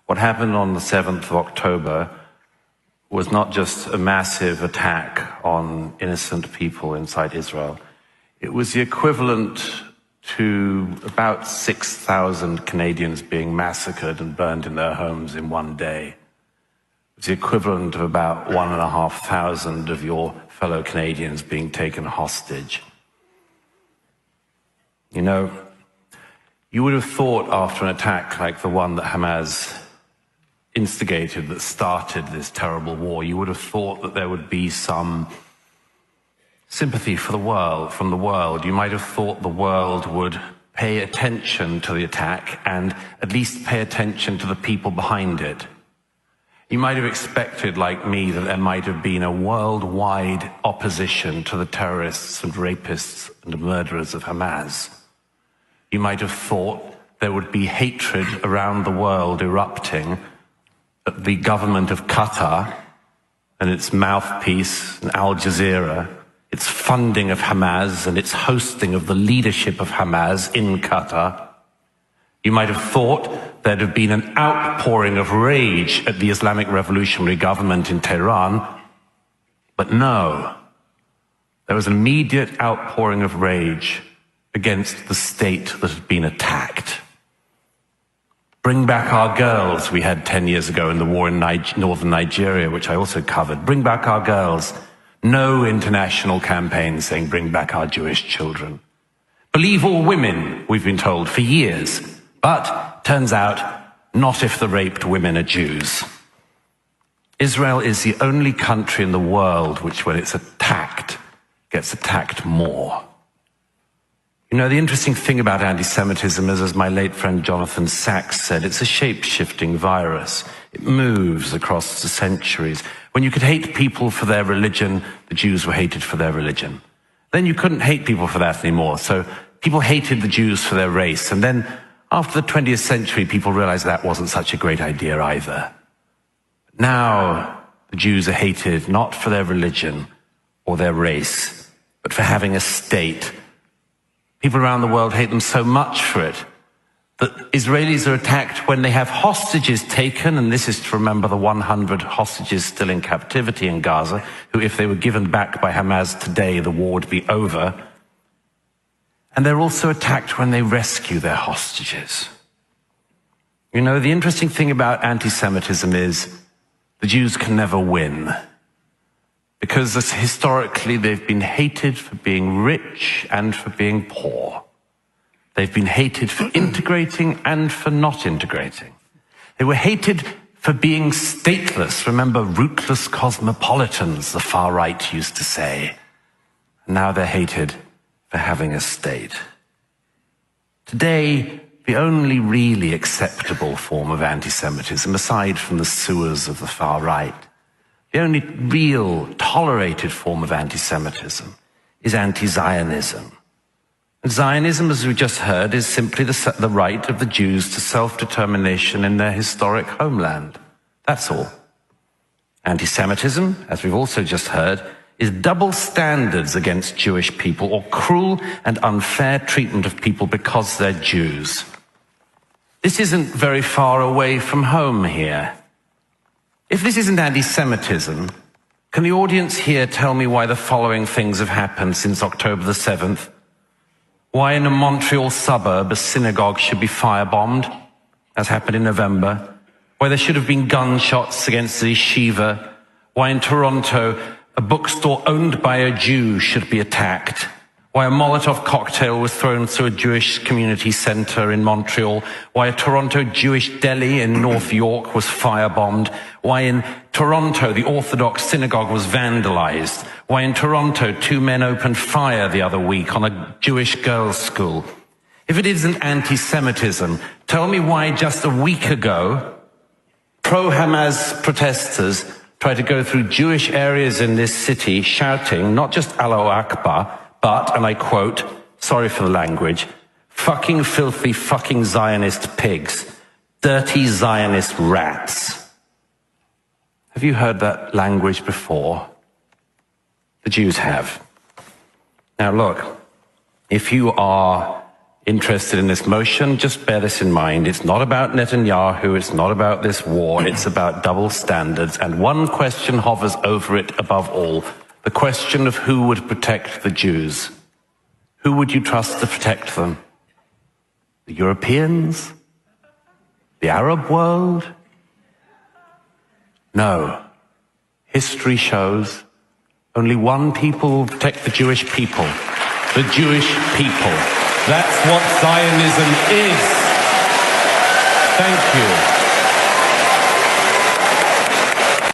What happened on the 7th of October was not just a massive attack on innocent people inside Israel. It was the equivalent to about 6,000 Canadians being massacred and burned in their homes in one day. It's the equivalent of about 1,500 of your fellow Canadians being taken hostage. You know, you would have thought after an attack like the one that Hamas instigated, that started this terrible war, you would have thought that there would be some sympathy for the world, from the world. You might have thought the world would pay attention to the attack and at least pay attention to the people behind it. You might have expected, like me, that there might have been a worldwide opposition to the terrorists and rapists and murderers of Hamas. You might have thought there would be hatred around the world erupting at the government of Qatar and its mouthpiece, Al Jazeera, its funding of Hamas and its hosting of the leadership of Hamas in Qatar. You might have thought there'd have been an outpouring of rage at the Islamic Revolutionary Government in Tehran, but no. There was an immediate outpouring of rage against the state that had been attacked. Bring back our girls, we had 10 years ago in the war in northern Nigeria, which I also covered. Bring back our girls. No international campaign saying bring back our Jewish children. Believe all women, we've been told for years. But turns out, not if the raped women are Jews. Israel is the only country in the world which, when it's attacked, gets attacked more. You know, the interesting thing about anti-Semitism is, as my late friend Jonathan Sachs said, it's a shape-shifting virus. It moves across the centuries. When you could hate people for their religion, the Jews were hated for their religion. Then you couldn't hate people for that anymore, so people hated the Jews for their race. And then after the 20th century, people realized that wasn't such a great idea either. Now, the Jews are hated not for their religion or their race, but for having a state. People around the world hate them so much for it that Israelis are attacked when they have hostages taken, and this is to remember the 100 hostages still in captivity in Gaza, who, if they were given back by Hamas today, the war would be over. And they're also attacked when they rescue their hostages. You know, the interesting thing about anti-Semitism is the Jews can never win, because historically they've been hated for being rich and for being poor. They've been hated for integrating and for not integrating. They were hated for being stateless. Remember, rootless cosmopolitans, the far right used to say. And now they're hated for having a state. Today, the only really acceptable form of anti-Semitism, aside from the sewers of the far right, the only real tolerated form of anti-Semitism is anti-Zionism. And Zionism, as we just heard, is simply the right of the Jews to self-determination in their historic homeland. That's all. Anti-Semitism, as we've also just heard, is double standards against Jewish people, or cruel and unfair treatment of people because they're Jews. This isn't very far away from home here. If this isn't anti-Semitism, can the audience here tell me why the following things have happened since October the 7th? Why in a Montreal suburb a synagogue should be firebombed, as happened in November? Why there should have been gunshots against the yeshiva? Why in Toronto a bookstore owned by a Jew should be attacked? Why a Molotov cocktail was thrown through a Jewish community center in Montreal? Why a Toronto Jewish deli in North York was firebombed? Why in Toronto the Orthodox synagogue was vandalized? Why in Toronto 2 men opened fire the other week on a Jewish girls' school? If it isn't anti-Semitism, tell me why just a week ago pro-Hamas protesters tried to go through Jewish areas in this city shouting not just Allahu Akbar, but, and I quote, sorry for the language, fucking filthy fucking Zionist pigs, dirty Zionist rats. Have you heard that language before? The Jews have. Now look, if you are interested in this motion, just bear this in mind. It's not about Netanyahu, it's not about this war, it's about double standards, and one question hovers over it above all, the question of who would protect the Jews. Who would you trust to protect them? The Europeans? The Arab world? No. History shows only one people will protect the Jewish people. The Jewish people. That's what Zionism is. Thank you.